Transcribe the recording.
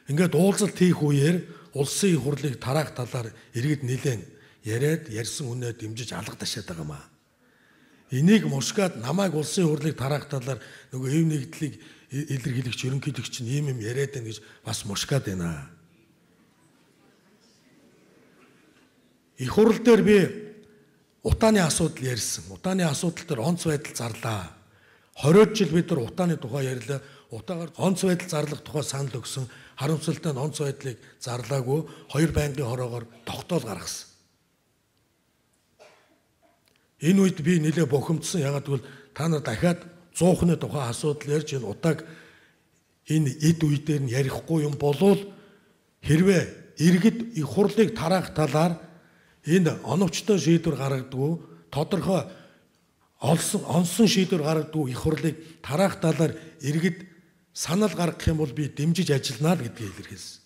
Ингээд уулзалт хийх үеэр улсын их хурлыг тараах талаар иргэд нэлээд ярьсан үнэ дэмжиж алга ташаад байгаа маа. Энийг мушгаад намайг улсын их хурлыг тараах талаар нөгөө эв нэгдлийг илэрхийлэгч ерөнхийлөгч нь ийм юм яриад байна гэж бас мушгаад байна. Их хурл дээр би утааны асуудал ярьсан. Утааны асуудал дээр онц байдал зарлаа. 20 жил бид нар утааны тухай ярьлаа. Утаагаар онц байдал зарлах тухай санал өгсөн. Харамсалтай нь онц байдлыг зарлаагүй 2 байнгын хороогоор тогтоол гаргасан. Энэ үед би нэлээ бухимдсан. Ягаад гэвэл та нар дахиад 100-ны тухай асуудал ярьж энэ утааг энэ эд үе дээр нь ярихгүй юм болвол хэрвээ иргэд их хурлыг тараах талаар энэ оновчтой шийдвэр гаргадгүй тодорхой онсон шийдвэр гаргадгүй их хурлыг тараах талаар иргэд санал гаргах юм бол би дэмжиж ажиллана л гэдгийг илэрхийлсэн.